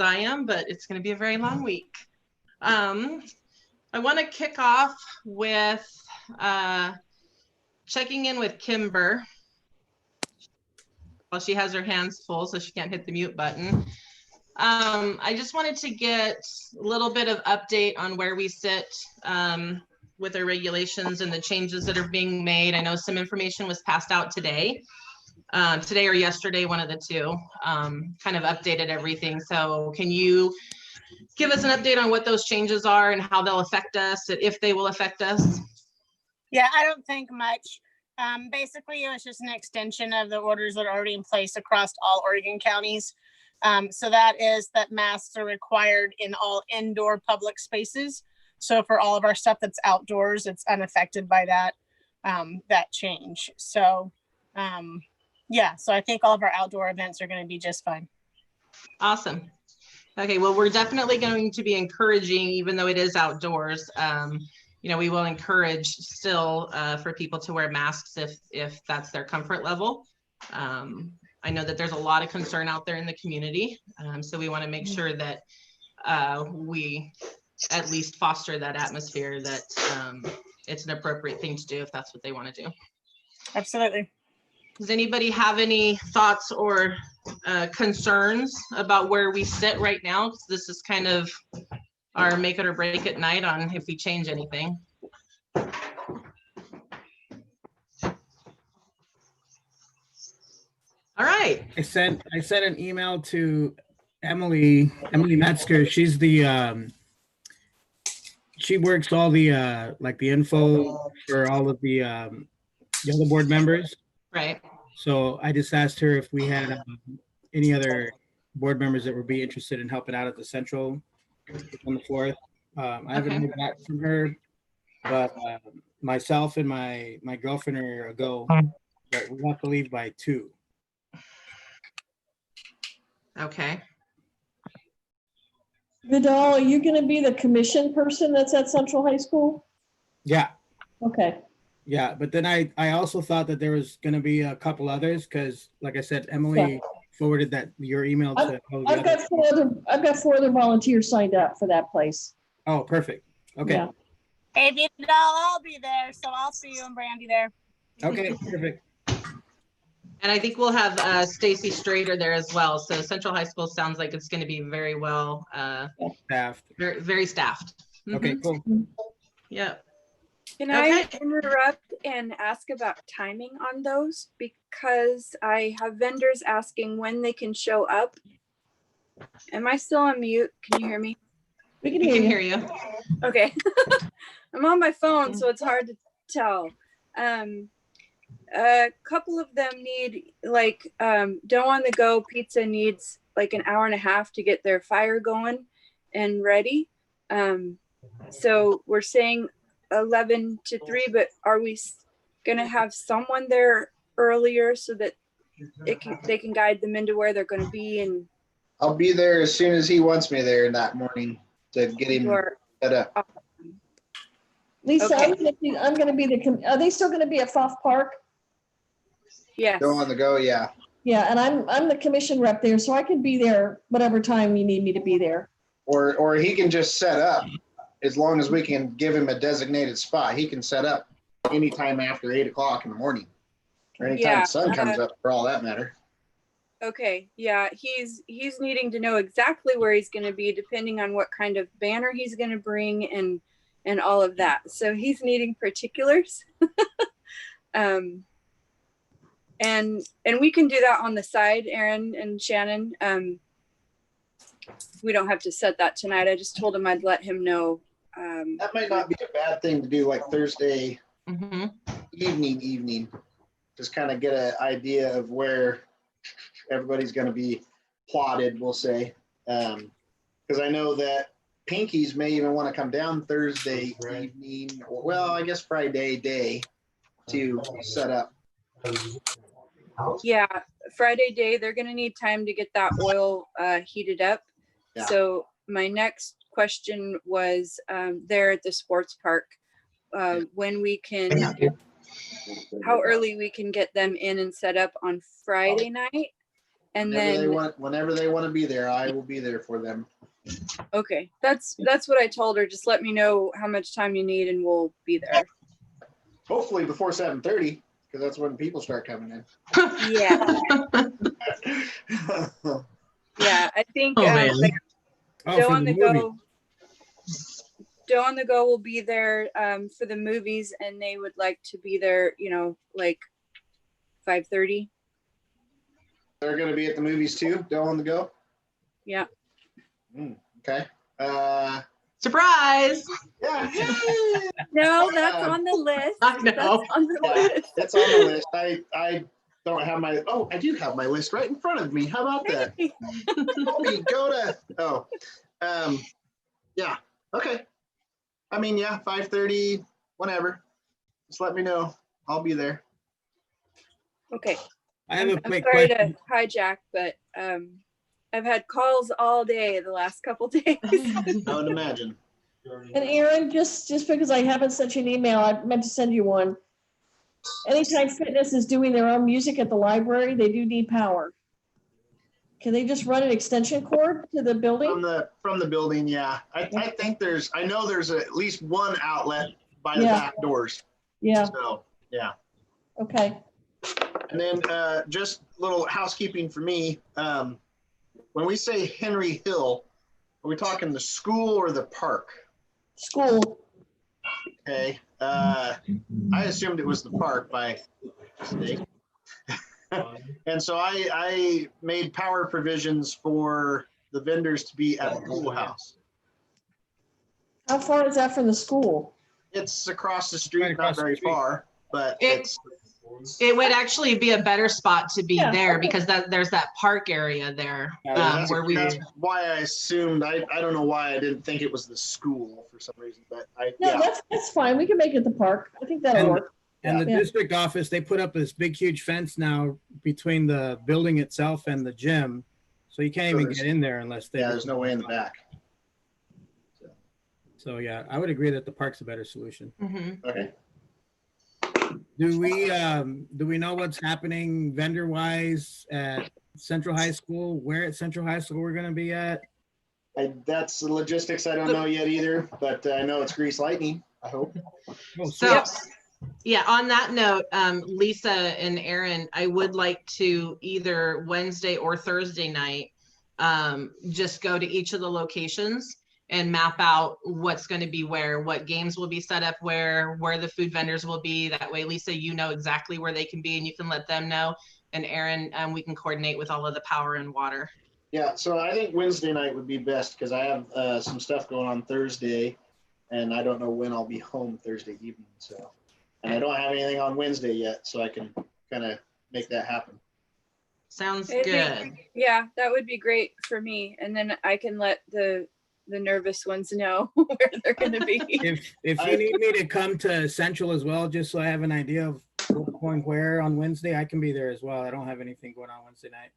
I am, but it's going to be a very long week. I want to kick off with checking in with Kimber. Well, she has her hands full, so she can't hit the mute button. I just wanted to get a little bit of update on where we sit with our regulations and the changes that are being made. I know some information was passed out today or yesterday, one of the two, kind of updated everything. So can you give us an update on what those changes are and how they'll affect us, if they will affect us? Yeah, I don't think much. Basically, it was just an extension of the orders that are already in place across all Oregon counties. So that is that masks are required in all indoor public spaces. So for all of our stuff that's outdoors, it's unaffected by that change. So yeah, so I think all of our outdoor events are going to be just fine. Awesome. Okay, well, we're definitely going to be encouraging, even though it is outdoors, you know, we will encourage still for people to wear masks if that's their comfort level. I know that there's a lot of concern out there in the community, so we want to make sure that we at least foster that atmosphere that it's an appropriate thing to do if that's what they want to do. Absolutely. Does anybody have any thoughts or concerns about where we sit right now? Because this is kind of our make it or break it night on if we change anything. All right. I sent an email to Emily Metzger. She's the she works all the like the info for all of the other board members. Right. So I just asked her if we had any other board members that would be interested in helping out at the central on the 4th. I haven't heard back from her, but myself and my girlfriend are a go. But we have to leave by 2. Okay. Vidal, are you going to be the commission person that's at Central High School? Yeah. Okay. Yeah, but then I also thought that there was going to be a couple others because, like I said, Emily forwarded your email to. I've got 4 other volunteers signed up for that place. Oh, perfect. Okay. Yeah. Hey, Vidal, I'll be there, so I'll see you and Brandy there. Okay, perfect. And I think we'll have Stacy Strader there as well. So Central High School sounds like it's going to be very well Staffed. very, very staffed. Okay, cool. Yeah. Can I interrupt and ask about timing on those? Because I have vendors asking when they can show up. Am I still on mute? Can you hear me? We can hear you. Okay. I'm on my phone, so it's hard to tell. A couple of them need like Dough on the Go Pizza needs like an hour and a half to get their fire going and ready. So we're saying 11 to 3, but are we gonna have someone there earlier so that they can guide them into where they're going to be? And I'll be there as soon as he wants me there that morning to get him set up. Lisa, Okay. I'm going to be are they still going to be at Foff Park? yes. Go on the go, yeah. Yeah, and I'm the commission rep there, so I can be there whatever time you need me to be there. Or he can just set up as long as we can give him a designated spot. He can set up anytime after 8 o'clock in the morning or anytime the sun comes up for all that matter. Okay, yeah, he's needing to know exactly where he's going to be depending on what kind of banner he's going to bring and all of that. So he's needing particulars. And we can do that on the side, Aaron and Shannon. We don't have to set that tonight. I just told him I'd let him know. That might not be a bad thing to do like Thursday evening. Just kind of get an idea of where everybody's going to be plotted, we'll say. Because I know that Pinkies may even want to come down Thursday evening, or well, I guess Friday day to set up. Yeah, Friday day, they're going to need time to get that oil heated up. Yeah. So my next question was there at the sports park, when we can, how early we can get them in and set up on Friday night. And Whenever they want to be there, I will be there for them. okay, that's what I told her. Just let me know how much time you need and we'll be there. Hopefully before 7:30, because that's when people start coming in. Yeah. Yeah, I think Oh, man. like Oh, Doe for on the the movie. Go. Doe on the Go will be there for the movies, and they would like to be there, like 5:30. They're going to be at the movies too. Doe on the Go. Yeah. Okay. Surprise. Yeah. No, that's on the list. I know. That's on the Yeah, list. it's on the list. I don't have my. Oh, I do have my list right in front of me. How about that? Colby, go to. Yeah. Okay. I mean, yeah, 5:30, whenever. Just let me know. I'll be there. Okay. I have a I'm quick sorry question. to hijack, but I've had calls all day the last couple days. I would imagine. And Aaron, just because I haven't sent you an email, I meant to send you one. Anytime Fitness is doing their own music at the library, they do need power. Can they just run an extension cord to the building? From the building, yeah. I think I know there's at least one outlet by the Yeah. back doors. Yeah, So yeah. okay. And then just a little housekeeping for me. When we say Henry Hill, are we talking the school or the park? School. Okay. I assumed it was the park by mistake. And so I made power provisions for the vendors to be at the pool house. How far is that from the school? It's across the street, Right across not the very street. far, but It would actually be a better spot to be Yeah, there okay. because there's that park area there that's where why I assumed. I don't know why I didn't think it was the school for some reason, but No, yeah. that's fine. We can make it the park. I think that'll And- work. And the Yeah. district office, they put up this big, huge fence now between the building itself and the gym. So you can't So even there's- get in there unless they. Yeah, there's no way in the back. So yeah, I would agree that the park's a better solution. Mhm. Okay. Do we know what's happening vendor wise at Central High School? Where at Central High School we're gonna be at? That's the logistics I don't know yet either, but I know it's Grease Lightning, I hope. Oh, So, sweet. yeah, on that note, Lisa and Aaron, I would like to either Wednesday or Thursday night, just go to each of the locations and map out what's going to be where, what games will be set up where the food vendors will be. That way, Lisa, you know exactly where they can be and you can let them know. And Aaron, we can coordinate with all of the power and water. Yeah, so I think Wednesday night would be best because I have some stuff going on Thursday, and I don't know when I'll be home Thursday evening. So, and I don't have anything on Wednesday yet, so I can kind of make that happen. Sounds It'd be- good. Yeah, that would be great for me. And then I can let the nervous ones know where they're going to be. If you need me to come to Central as well, just so I have an idea of what's going where on Wednesday, I can be there as well. I don't have anything going on Wednesday night.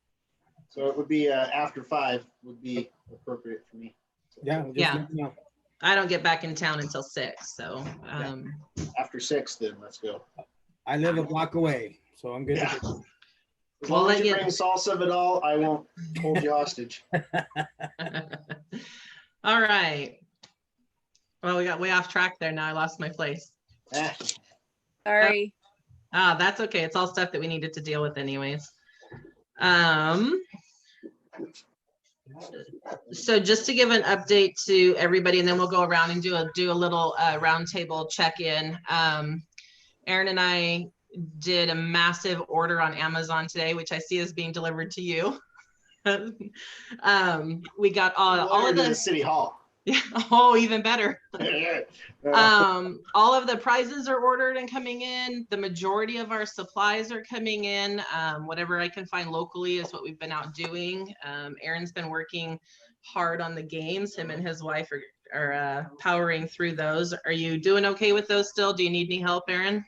So it would be after 5 would be appropriate for me. Yeah. Just Yeah. let me know. I don't get back in town until 6, so After 6, then let's go. I live a block away, so I'm good. Yeah. To go. As We'll long as let you you- bring salsa at all, I won't hold you hostage. all right. Well, we got way off track there. Now I lost my place. Eh, Sorry. That's okay. It's all stuff that we needed to deal with anyways. So just to give an update to everybody, and then we'll go around and do a little roundtable check-in. Aaron and I did a massive order on Amazon today, which I see is being delivered to you. We got all of to the the, city hall. yeah, oh, even better. All of the prizes are ordered and coming in. The majority of our supplies are coming in. Whatever I can find locally is what we've been out doing. Aaron's been working hard on the games. Him and his wife are powering through those. Are you doing okay with those still? Do you need any help, Aaron?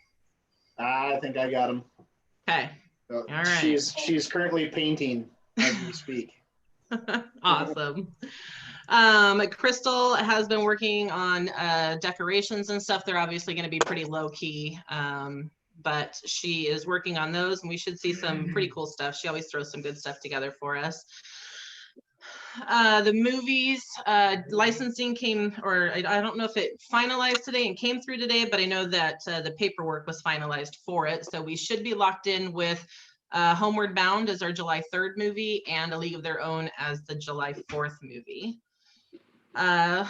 I think I got him. Okay. So All right. She's currently painting as we speak. Awesome. Crystal has been working on decorations and stuff. They're obviously going to be pretty low key, but she is working on those and we should see some pretty cool stuff. She always throws some good stuff together for us. The movies licensing came, or I don't know if it finalized today and came through today, but I know that the paperwork was finalized for it. So we should be locked in with Homeward Bound as our July 3rd movie and A League of Their Own as the July 4th movie.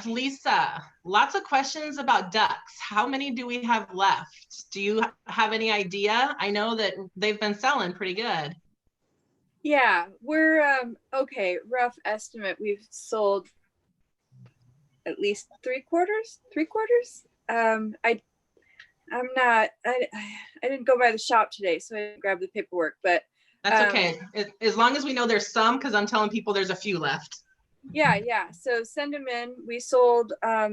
Lisa, lots of questions about ducks. How many do we have left? Do you have any idea? I know that they've been selling pretty good. Yeah, we're okay, rough estimate. We've sold at least three quarters. I'm not, I didn't go by the shop today, so I didn't grab the paperwork, but That's okay. As long as we know there's some, because I'm telling people there's a few left. yeah. So send them in. We sold a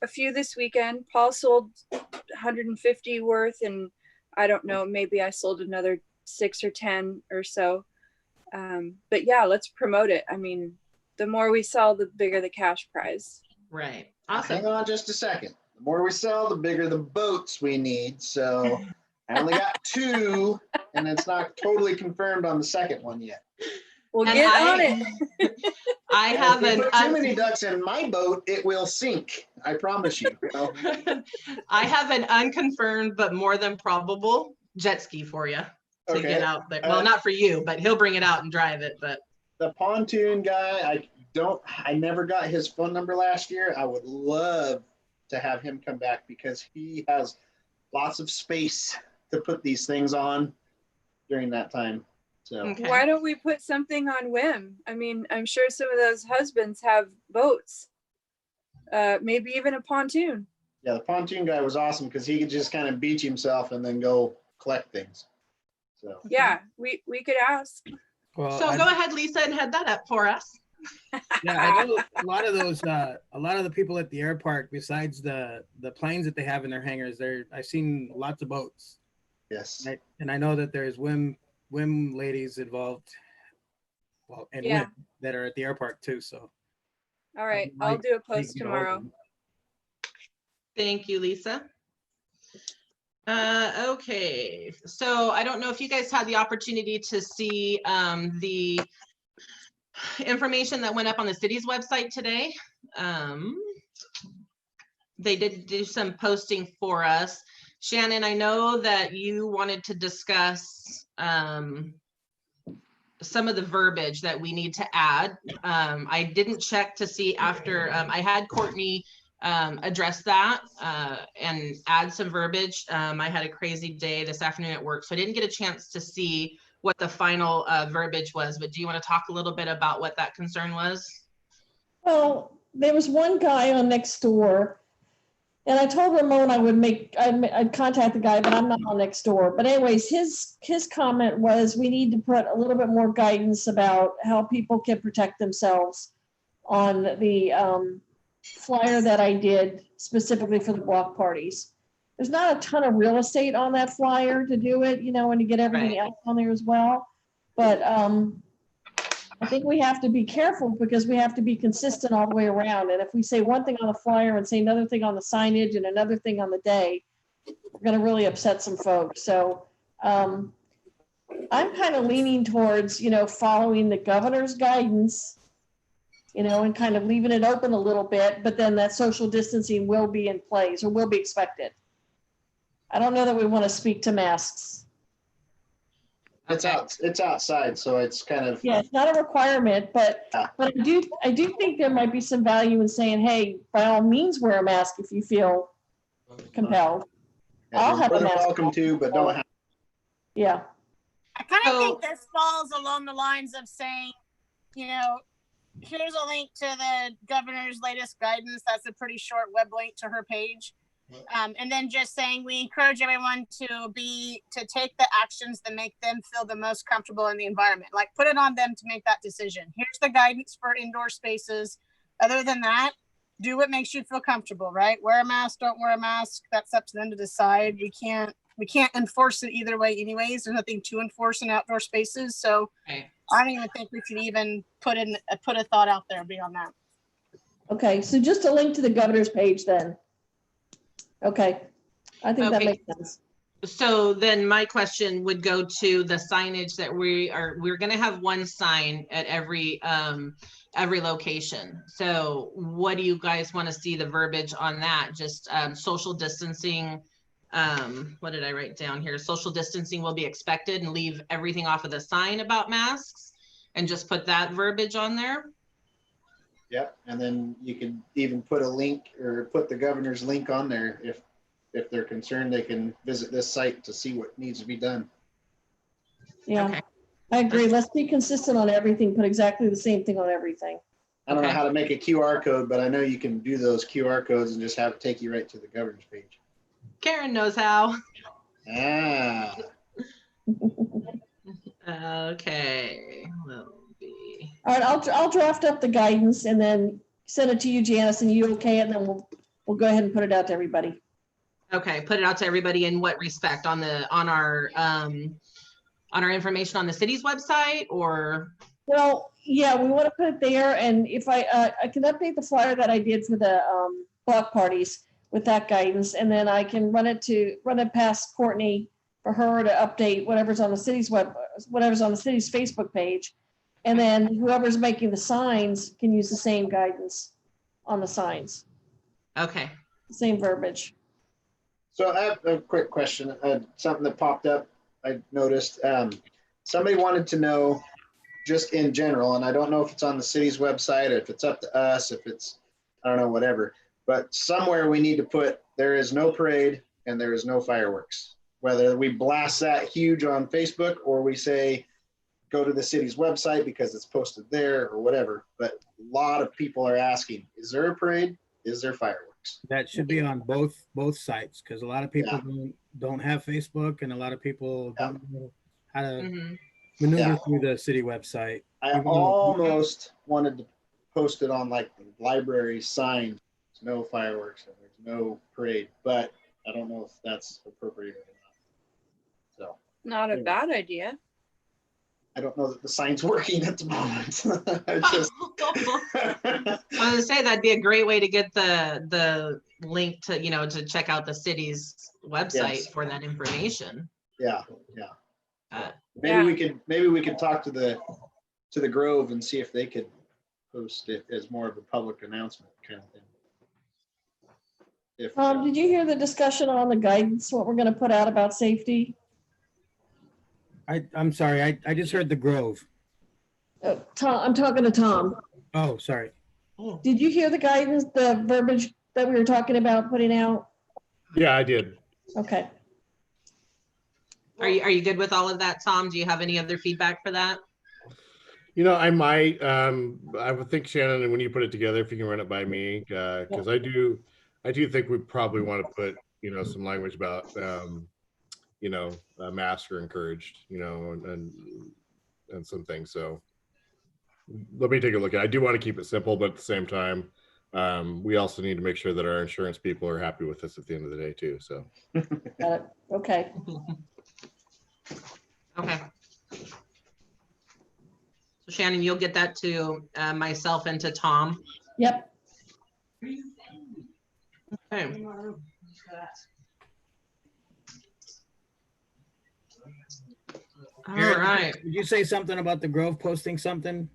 few this weekend. Paul sold 150 worth, and I don't know, maybe I sold another 6 or 10 or so. But yeah, let's promote it. I mean, the more we sell, the bigger the cash prize. Right. Hang Awesome. on just a second. The more we sell, the bigger the boats we need. So I only got 2, and it's not totally confirmed on the second one yet. We'll And get on it. I have If you an put too many ducks in my boat, it will sink. I promise you. I have an unconfirmed but more than probable jet ski for you to Okay. get out there. Well, not for you, but he'll bring it out and drive it. But The pontoon guy, I never got his phone number last year. I would love to have him come back because he has lots of space to put these things on during that time. So okay. Why don't we put something on whim? I mean, I'm sure some of those husbands have boats, maybe even a pontoon. yeah, the pontoon guy was awesome because he could just kind of beach himself and then go collect things. So Yeah, we could ask. Well, So go ahead, Lisa, and head that up for us. yeah, I know a lot of those, a lot of the people at the air park, besides the planes that they have in their hangars, I've seen lots of boats. yes. And I know that there's whim ladies involved, well, and Yeah. whim that are at the air park too. So All right, I'd I'll like do a to post get a hold of tomorrow. them. Thank you, Lisa. Okay, so I don't know if you guys had the opportunity to see the information that went up on the city's website today. They did do some posting for us. Shannon, I know that you wanted to discuss some of the verbiage that we need to add. I didn't check to see after I had Courtney address that and add some verbiage. I had a crazy day this afternoon at work, so I didn't get a chance to see what the final verbiage was, but do you want to talk a little bit about what that concern was? Well, there was one guy on Nextdoor, and I told Ramon I'd contact the guy, but I'm not on Nextdoor. But anyways, his comment was we need to put a little bit more guidance about how people can protect themselves on the flyer that I did specifically for the block parties. There's not a ton of real estate on that flyer to do it, and to get everything else on there as well. But I think we have to be careful because we have to be consistent all the way around. And if we say one thing on the flyer and say another thing on the signage and another thing on the day, we're going to really upset some folks. So I'm kind of leaning towards, following the governor's guidance, and kind of leaving it open a little bit, but then that social distancing will be in place or will be expected. I don't know that we want to speak to masks. It's outside, so it's kind of Yeah, it's not a requirement, but I do think there might be some value in saying, hey, by all means, wear a mask if you feel compelled. I'll have a you're mask. welcome to, but don't have. Yeah. I kind of So- think this falls along the lines of saying, here's a link to the governor's latest guidance. That's a pretty short web link to her page. And then just saying we encourage everyone to take the actions that make them feel the most comfortable in the environment. Like put it on them to make that decision. Here's the guidance for indoor spaces. Other than that, do what makes you feel comfortable, right? Wear a mask, don't wear a mask. That's up to them to decide. We can't enforce it either way anyways. There's nothing to enforce in outdoor spaces. So Okay. I don't even think we should even put a thought out there beyond that. Okay, so just a link to the governor's page then. Okay, I think that Okay. makes sense. So then my question would go to the signage that we're gonna have one sign at every location. So what do you guys want to see the verbiage on that? Just social distancing. What did I write down here? Social distancing will be expected, and leave everything off of the sign about masks and just put that verbiage on there. Yep, and then you could even put a link or put the governor's link on there. If they're concerned, they can visit this site to see what needs to be done. Yeah, Okay. I agree. Let's be consistent on everything, put exactly the same thing on everything. I don't know Okay. how to make a QR code, but I know you can do those QR codes and just have it take you right to the governor's page. Karen knows how. Ah, Okay. Will be. All right, I'll draft up the guidance and then send it to you, Janice, and you okay, and then we'll go ahead and put it out to everybody. Okay, put it out to everybody in what respect? On our information on the city's website, or? Well, yeah, we want to put it there, and if I can update the flyer that I did for the block parties with that guidance, and then I can run it past Courtney for her to update whatever's on the city's Facebook page, and then whoever's making the signs can use the same guidance on the signs, Okay. same verbiage. so I have a quick question. Something that popped up, I noticed. Somebody wanted to know, just in general, and I don't know if it's on the city's website, if it's up to us, if it's, I don't know, whatever. But somewhere we need to put, there is no parade and there is no fireworks. Whether we blast that huge on Facebook or we say, go to the city's website because it's posted there or whatever. But a lot of people are asking, is there a parade? Is there fireworks? That should be on both sites, because a lot of people Yeah. don't have Facebook, and a lot of people Yeah. don't know how to Mhm. maneuver Yeah. through the city website. I Even though- almost wanted to post it on like the library sign. There's no fireworks and there's no parade, but I don't know if that's appropriate or not. So Not a bad idea. I don't know that the sign's working at the moment. I just I was gonna say that'd be a great way to get the link to, to check out the city's website Yes. for that information. yeah. Uh, Maybe we could talk to the Grove and see if they could post it as more of a public announcement kind of thing. If Did you hear the discussion on the guidance, what we're going to put out about safety? I'm sorry, I just heard the Grove. Tom, I'm talking to Tom. Oh, sorry. Did you hear the guidance, the verbiage that we were talking about putting out? Yeah, I did. Okay. Are you good with all of that, Tom? Do you have any other feedback for that? I might, I would think, Shannon, when you put it together, if you can run it by me, because I do think we probably want to put, some language about, masks are encouraged, and some things. So let me take a look at it. I do want to keep it simple, but at the same time, we also need to make sure that our insurance people are happy with this at the end of the day too. So. Got it. Okay. Okay. So Shannon, you'll get that to myself and to Tom. Yep. Okay. All right. Did you say something about the Grove posting something?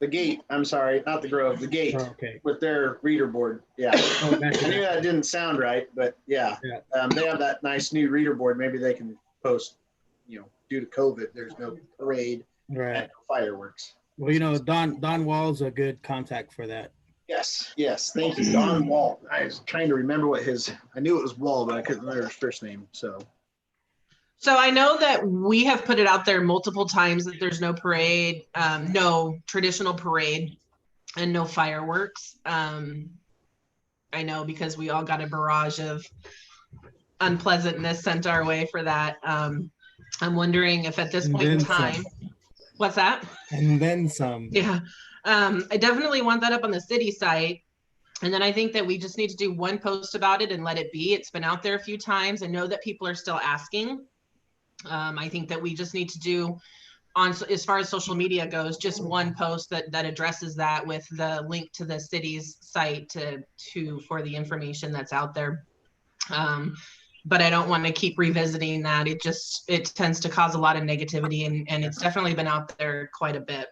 the gate, I'm sorry, not the Grove, the gate Oh, okay. with their reader board. Yeah. Oh, I knew that didn't sound right, but yeah. Yeah. They have that nice new reader board. Maybe they can post, due to COVID, there's no parade Right. and no fireworks. Well, Don Wall's a good contact for that. Yes. Thank you. Don Wall. I was trying to remember I knew it was Wall, but I couldn't remember his first name. So So I know that we have put it out there multiple times that there's no parade, no traditional parade, and no fireworks. I know because we all got a barrage of unpleasantness sent our way for that. I'm wondering if at this And point in then time, some. what's that? And then some. Yeah, I definitely want that up on the city site. And then I think that we just need to do one post about it and let it be. It's been out there a few times. I know that people are still asking. I think that we just need to do as far as social media goes, just one post that addresses that with the link to the city's site for the information that's out there. But I don't want to keep revisiting that. It tends to cause a lot of negativity, and it's definitely been out there quite a bit.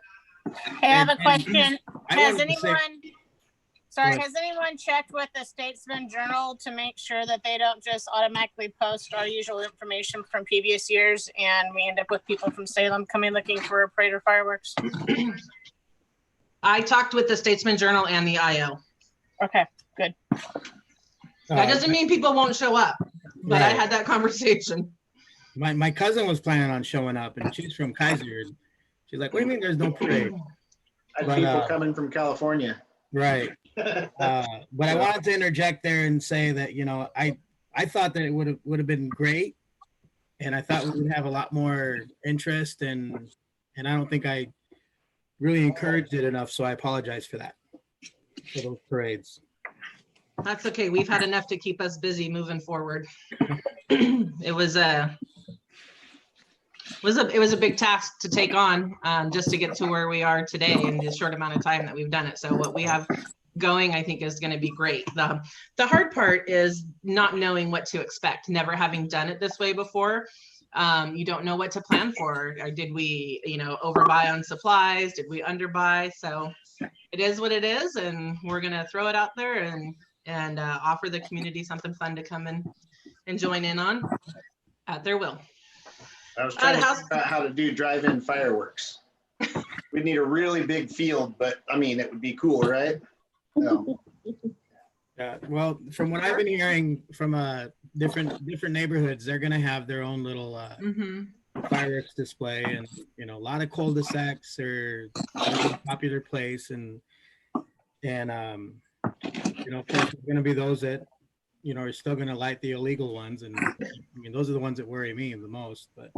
Hey, I have a And question. I Has wanted to say- has anyone checked with the Statesman Journal to make sure that they don't just automatically post our usual information from previous years and we end up with people from Salem coming looking for parade or fireworks? I talked with the Statesman Journal and the IO. Okay, good. That doesn't mean people won't show up, but I Right. had that conversation. My cousin was planning on showing up, and she's from Kaiser. She's like, "What do you mean there's no parade?" I had But, people coming from California. Right. But I wanted to interject there and say that, you know, I thought that it would have been great, and I thought we would have a lot more interest, and I don't think I really encouraged it enough. So I apologize for that, for those parades. That's okay. We've had enough to keep us busy moving forward. It was a big task to take on, just to get to where we are today in the short amount of time that we've done it. So what we have going, I think, is going to be great. The hard part is not knowing what to expect, never having done it this way before. You don't know what to plan for. Or did we, overbuy on supplies? Did we underbuy? So it is what it is, and we're going to throw it out there and offer the community something fun to come and join in on at their will. I was trying to figure out how to do drive-in fireworks. We'd need a really big field, but I mean, it would be cool, right? No. Well, from what I've been hearing from different neighborhoods, they're gonna have their own little fireworks display, and a lot of cul-de-sacs are a popular place, and of course, there's gonna be those that are still gonna light the illegal ones, and I mean those are the ones that worry me the most. But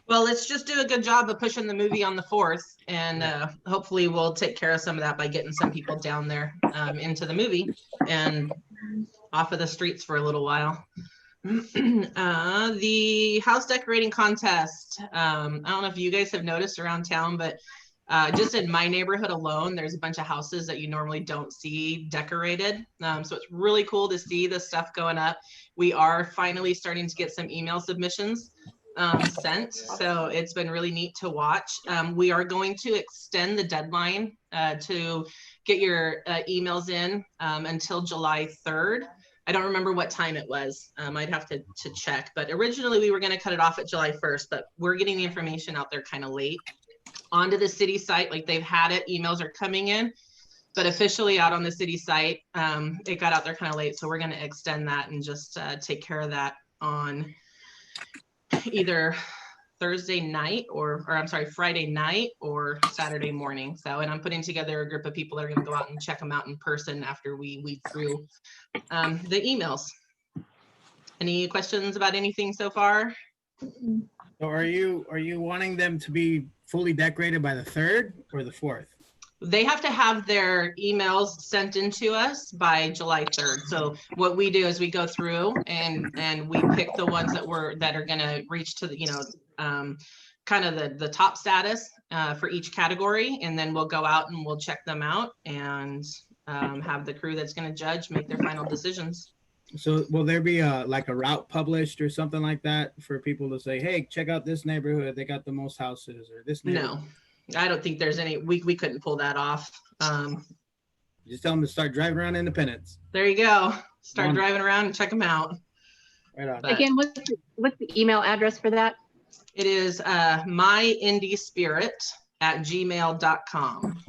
well, let's just do a good job of pushing the movie on the 4th, and hopefully we'll take care of some of that by getting some people down there into the movie and off of the streets for a little while. The house decorating contest. I don't know if you guys have noticed around town, but just in my neighborhood alone, there's a bunch of houses that you normally don't see decorated. So it's really cool to see this stuff going up. We are finally starting to get some email submissions sent. So it's been really neat to watch. We are going to extend the deadline to get your emails in until July 3rd. I don't remember what time it was. I'd have to check, but originally we were going to cut it off at July 1st, but we're getting the information out there kind of late. Onto the city site, like they've had it, emails are coming in, but officially out on the city site, it got out there kind of late. So we're going to extend that and just take care of that on either Thursday night or I'm sorry, Friday night or Saturday morning. So, and I'm putting together a group of people that are going to go out and check them out in person after we weed through the emails. Any questions about anything so far? so are you wanting them to be fully decorated by the 3rd or the 4th? They have to have their emails sent into us by July 3rd. So what we do is we go through and we pick the ones that are going to reach to the, kind of the top status for each category. And then we'll go out and we'll check them out and have the crew that's going to judge make their final decisions. So will there be like a route published or something like that for people to say, hey, check out this neighborhood, they got the most houses, or this neighborhood? No, I don't think there's any, we couldn't pull that off. Just tell them to start driving around Independence. There you go. Start Wonderful. driving around and check them out. Right on. But Again, what's the email address for that? it is myindiespirit@gmail.com.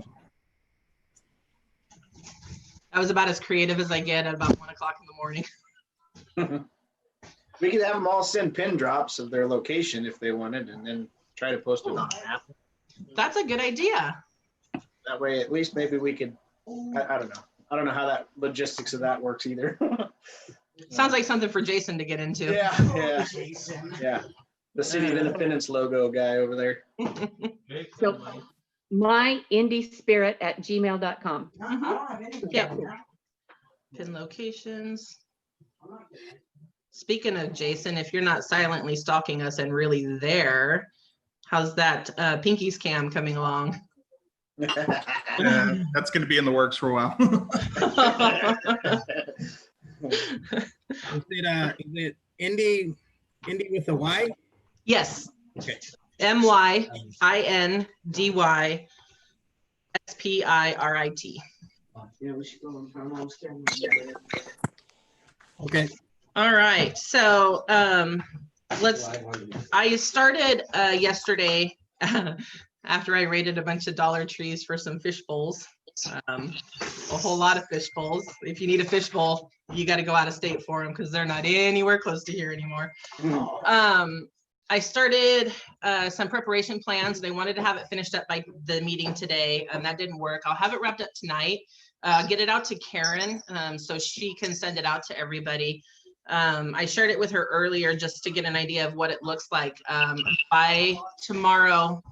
That was about as creative as I get at about 1 o'clock in the morning. We could have them all send pin drops of their location if they wanted, and then try to post it on an app. That's a good idea. That way, at least maybe we could, I don't know. I don't know how that logistics of that works either. Sounds like something for Jason to get into. Yeah. The City of Independence logo guy over there. So myindiespirit@gmail.com. Yep. Pin locations. Speaking of Jason, if you're not silently stalking us and really there, How's that Pinky's cam coming along? That's going to be in the works for a while. Is it Indy with a Y? Yes. Okay. MYINDYSPIRIT. Okay. All right. So I started yesterday after I raided a bunch of Dollar Trees for some fish bowls. A whole lot of fish bowls. If you need a fish bowl, you got to go out of state for them because they're not anywhere close to here anymore. I started some preparation plans and I wanted to have it finished up by the meeting today, and that didn't work. I'll have it wrapped up tonight. Get it out to Karen so she can send it out to everybody. I shared it with her earlier just to get an idea of what it looks like. By tomorrow,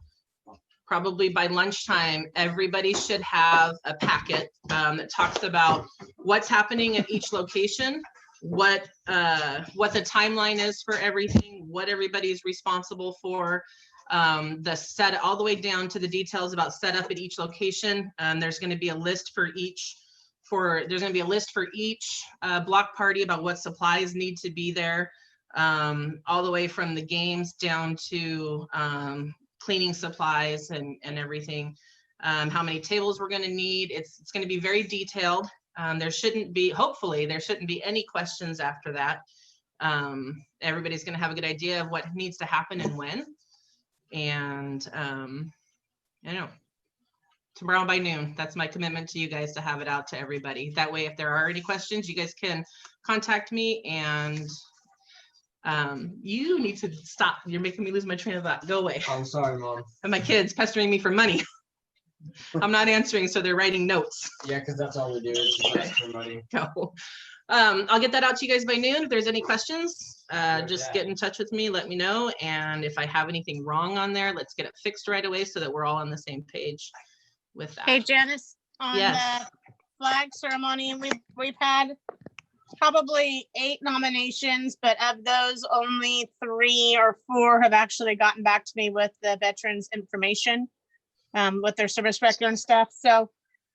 probably by lunchtime, everybody should have a packet that talks about what's happening at each location, what the timeline is for everything, what everybody's responsible for, the set all the way down to the details about setup at each location. There's going to be a list for each block party about what supplies need to be there, all the way from the games down to cleaning supplies and everything, how many tables we're going to need. It's going to be very detailed. Hopefully there shouldn't be any questions after that. Everybody's going to have a good idea of what needs to happen and when. And tomorrow by noon, that's my commitment to you guys, to have it out to everybody. That way, if there are any questions, you guys can contact me. And you need to stop. You're making me lose my train of thought. Go away. I'm sorry, Mom. And my kids pestering me for money. I'm not answering, so they're writing notes. Yeah, because that's all we do is just ask for money. No. I'll get that out to you guys by noon. If there's any questions, just get in touch with me, let me know. And if I have anything wrong on there, let's get it fixed right away so that we're all on the same page with that. Hey, Janice, on Yes. the flag ceremony, we've had probably 8 nominations, but of those, only 3 or 4 have actually gotten back to me with the veterans information, with their service record and stuff. So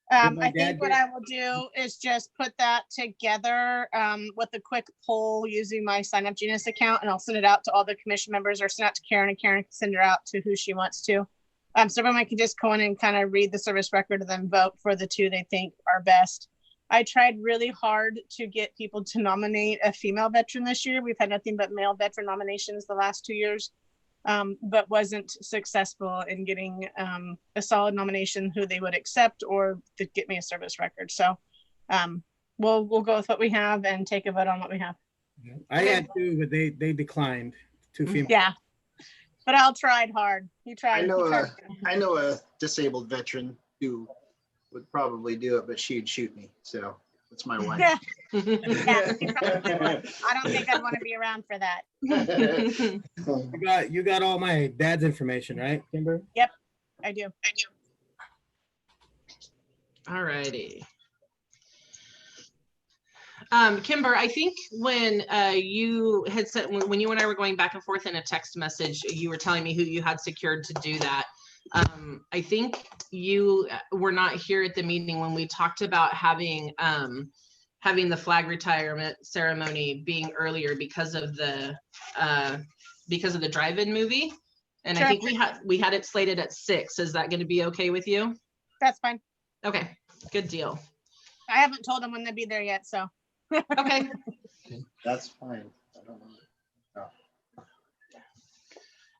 I think what I will do is just put that together with a quick poll using my Sign Up Genius account, and I'll send it out to all the commission members, or send it out to Karen, and Karen can send it out to who she wants to. So everyone can just go in and kind of read the service record and then vote for the 2 they think are best. I tried really hard to get people to nominate a female veteran this year. We've had nothing but male veteran nominations the last 2 years, but wasn't successful in getting a solid nomination who they would accept or to get me a service record. So we'll go with what we have and take a vote on what we have. I had 2, but they declined. 2 female. Yeah, but Al tried hard. He tried. I know a disabled veteran who would probably do it, but she'd shoot me. So that's my wife. Yeah. Yeah, I don't think I'd want to be around for that. You got all my dad's information, right, Kimber? Yep, I do. All righty. Kimber, I think when you had said, when you and I were going back and forth in a text message, you were telling me who you had secured to do that. I think you were not here at the meeting when we talked about having the flag retirement ceremony being earlier because of the drive-in movie. And Sure. I think we had it slated at 6. Is that going to be okay with you? That's fine. Okay, good deal. I haven't told them when they'll be there yet, so. Okay. That's fine. I don't know.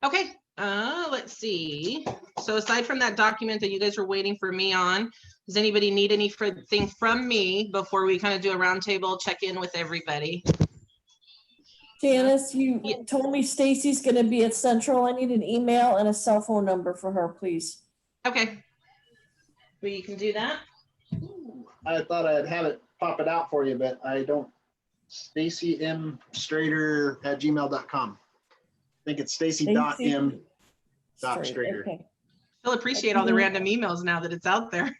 Okay, let's see. So aside from that document that you guys were waiting for me on, does anybody need anything from me before we kind of do a roundtable check in with everybody? Janice, you told me Stacy's gonna be at Central. I need an email and a cell phone number for her, please. Okay. We can do that. I thought I'd have it pop it out for you, but I don't. StacyMStrader@gmail.com. I think it's Stacy.M.Strader. Okay. I'll appreciate all the random emails now that it's out there.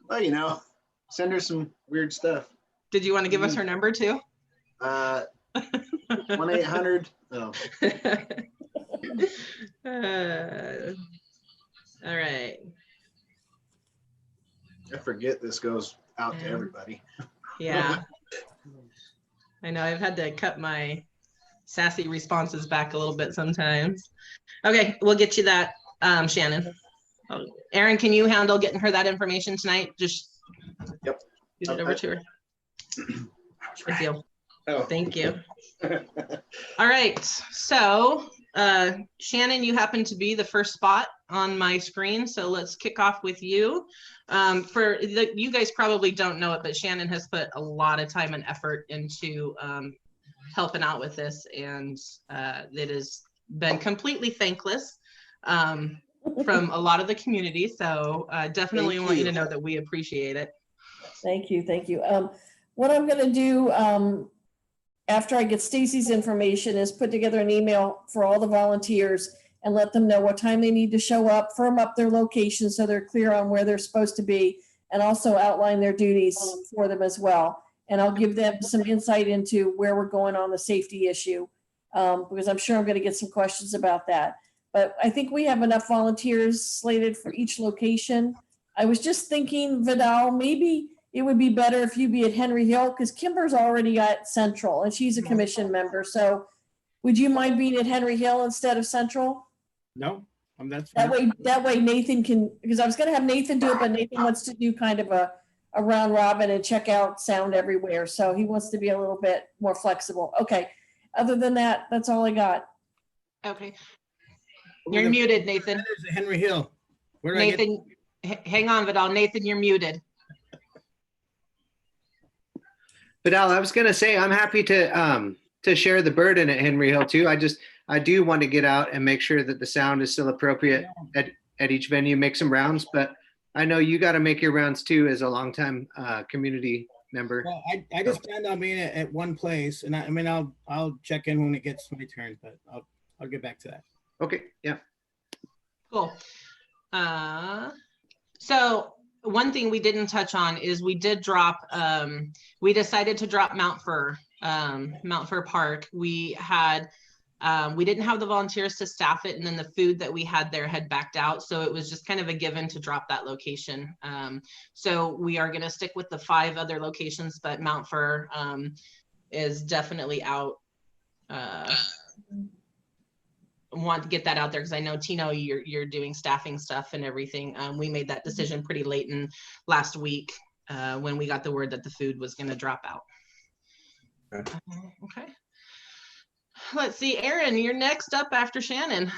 Well, you know, send her some weird stuff. Did you want to give us her number too? 1-800. Oh. All right. I forget this goes out to everybody. Yeah. I know I've had to cut my sassy responses back a little bit sometimes. Okay, we'll get you that, Shannon. Aaron, can you handle getting her that information tonight? Just Yep. Get it over to her. Good deal. Oh. Thank you. All right, so Shannon, you happen to be the first spot on my screen, so let's kick off with you. You guys probably don't know it, but Shannon has put a lot of time and effort into helping out with this, and it has been completely thankless from a lot of the community. So definitely want you to know that we appreciate it. Thank you, thank you. What I'm gonna do after I get Stacy's information is put together an email for all the volunteers and let them know what time they need to show up, firm up their location so they're clear on where they're supposed to be, and also outline their duties for them as well. And I'll give them some insight into where we're going on the safety issue, because I'm sure I'm gonna get some questions about that. But I think we have enough volunteers slated for each location. I was just thinking, Vidal, maybe it would be better if you be at Henry Hill, because Kimber's already at Central and she's a commission member. So would you mind being at Henry Hill instead of Central? No, that's fine. That way Nathan can, because I was gonna have Nathan do it, but Nathan wants to do kind of a round robin and check out sound everywhere. So he wants to be a little bit more flexible. Okay. Other than that, that's all I got. Okay. You're muted, Nathan. There's Henry Hill. Where do I get- Nathan, hang on, Vidal. Nathan, you're muted. Vidal, I was going to say, I'm happy to share the burden at Henry Hill too. I do want to get out and make sure that the sound is still appropriate at each venue, make some rounds, but I know you got to make your rounds too as a longtime community member. Well, I just planned on being at one place, and I mean I'll check in when it gets my turn, but I'll get back to that. Okay, yeah. Cool. So one thing we didn't touch on is we did drop, we decided to drop Mount Fur Park. We didn't have the volunteers to staff it, and then the food that we had there had backed out. So it was just kind of a given to drop that location. So we are going to stick with the 5 other locations, but Mount Fur is definitely out. Want to get that out there because I know Tino, you're doing staffing stuff and everything. We made that decision pretty late in last week when we got the word that the food was going to drop out. Okay. Let's see, Aaron, you're next up after Shannon.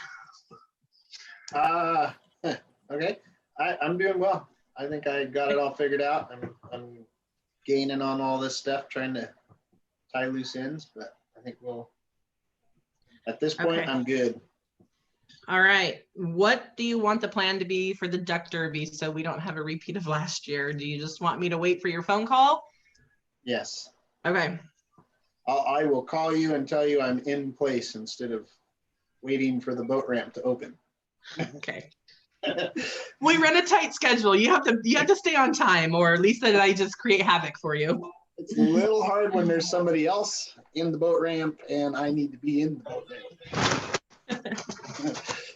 Okay, I'm doing well. I think I got it all figured out. I'm gaining on all this stuff, trying to tie loose ends, but I think at this point, I'm good. All right. What do you want the plan to be for the Duck Derby so we don't have a repeat of last year? Do you just want me to wait for your phone call? Yes. Okay. I will call you and tell you I'm in place instead of waiting for the boat ramp to open. Okay. We run a tight schedule. You have to stay on time, or at least that I just create havoc for you. It's a little hard when there's somebody else in the boat ramp and I need to be in the boat ramp.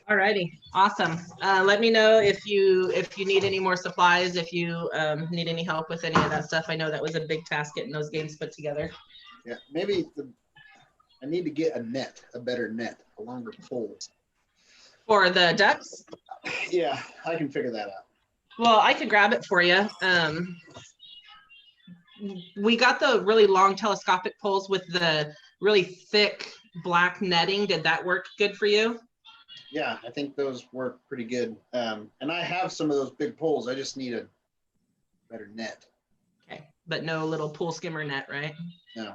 All righty, awesome. Let me know if you need any more supplies, if you need any help with any of that stuff. I know that was a big task getting those games put together. Yeah, maybe I need to get a better net, a longer pole. For the ducks? Yeah, I can figure that out. Well, I could grab it for you. We got the really long telescopic poles with the really thick black netting. Did that work good for you? Yeah, I think those work pretty good. And I have some of those big poles. I just need a better net. Okay, but no little pool skimmer net, right? No.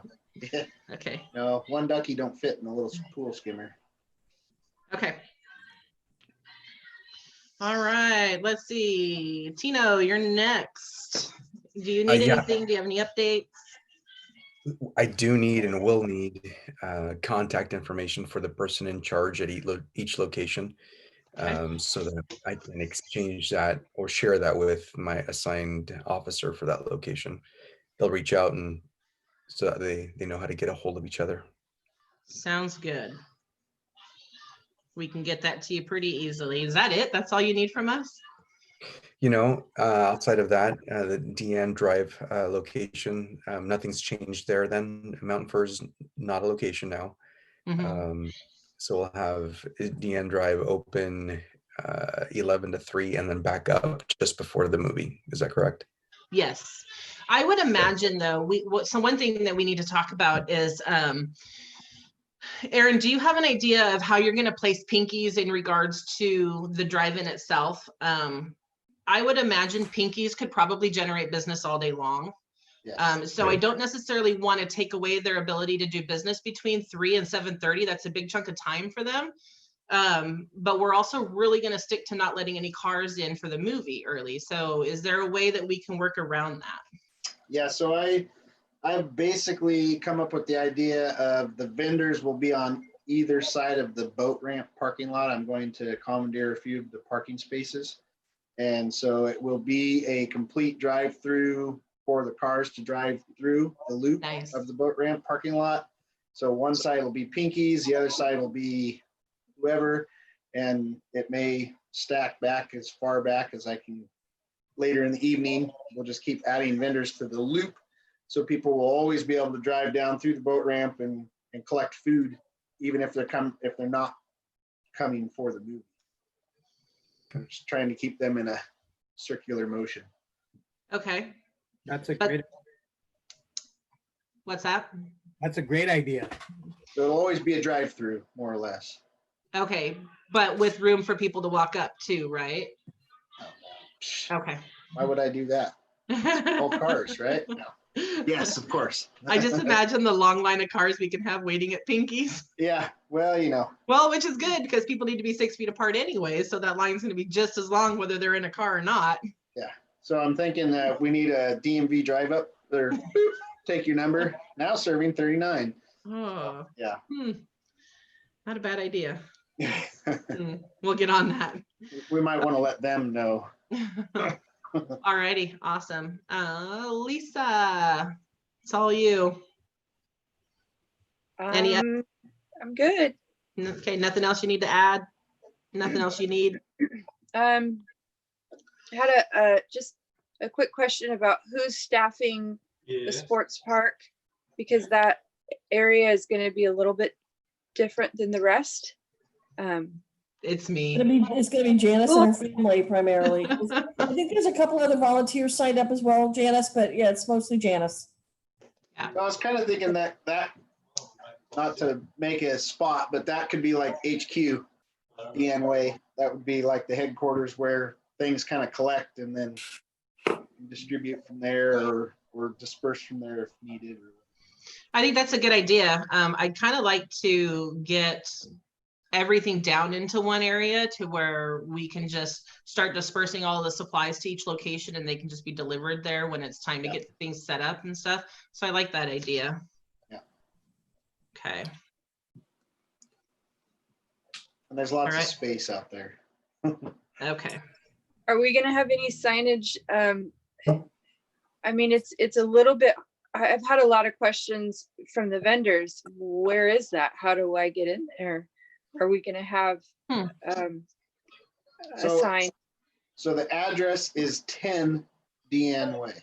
Okay. No, one ducky don't fit in a little pool skimmer. Okay. All right, let's see. Tino, you're next. Do you need anything? Do you have any updates? I do need and will need contact information for the person in charge at each location, so that I can exchange that or share that with my assigned officer for that location. They'll reach out and so that they know how to get a hold of each other. Sounds good. We can get that to you pretty easily. Is that it? That's all you need from us? Outside of that, the Deanne Drive location, nothing's changed there then. Mountain Fur is not a location now. Mhm. So we'll have Deanne Drive open 11 to 3 and then back up just before the movie. Is that correct? Yes. I would imagine though, so one thing that we need to talk about is, Aaron, do you have an idea of how you're going to place Pinkies in regards to the drive-in itself? I would imagine Pinkies could probably generate business all day long. Yes. So I don't necessarily want to take away their ability to do business between 3 and 7:30. That's a big chunk of time for them. But we're also really going to stick to not letting any cars in for the movie early. So is there a way that we can work around that? Yeah, so I've basically come up with the idea of the vendors will be on either side of the boat ramp parking lot. I'm going to commandeer a few of the parking spaces. And so it will be a complete drive-through for the cars to drive through the loop of the boat ramp parking lot. So one side will be Pinkies, the other side will be whoever, and it may stack back as far back as I can. Later in the evening, we'll just keep adding vendors to the loop. So people will always be able to drive down through the boat ramp and collect food, even if they're not coming for the movie. I'm just trying to keep them in a circular motion. Okay. That's a great. What's that? That's a great idea. So it'll always be a drive-through, more or less. Okay, but with room for people to walk up too, right? Okay. Why would I do that? All cars, right? No. Yes, of course. I just imagine the long line of cars we can have waiting at Pinkies. Yeah, well, Well, which is good because people need to be 6 feet apart anyway, so that line's going to be just as long whether they're in a car or not. Yeah. So I'm thinking that we need a DMV drive up or take your number. Now serving 39. Oh. Yeah. Not a bad idea. We'll get on that. We might want to let them know. Alrighty, awesome. Lisa, it's all you. I'm good. Okay, nothing else you need to add? Nothing else you need? I had just a quick question about who's staffing the sports park, because that area is going to be a little bit different than the rest. It's me. It's gonna be Janice and her family primarily. I think there's a couple other volunteers signed up as well, Janice, but yeah, it's mostly Janice. I was kind of thinking that not to make a spot, but that could be like HQ, Deanne Way. That would be like the headquarters where things kind of collect and then distribute from there or disperse from there if needed. I think that's a good idea. I'd kind of like to get everything down into one area to where we can just start dispersing all of the supplies to each location and they can just be delivered there when it's time to get things set up and stuff. So I like that idea. Yeah. Okay. And there's lots of space out there. Okay. Are we going to have any signage? I mean, it's a little bit, I've had a lot of questions from the vendors. Where is that? How do I get in there? Are we going to have a sign? So the address is 10 Deanne Way.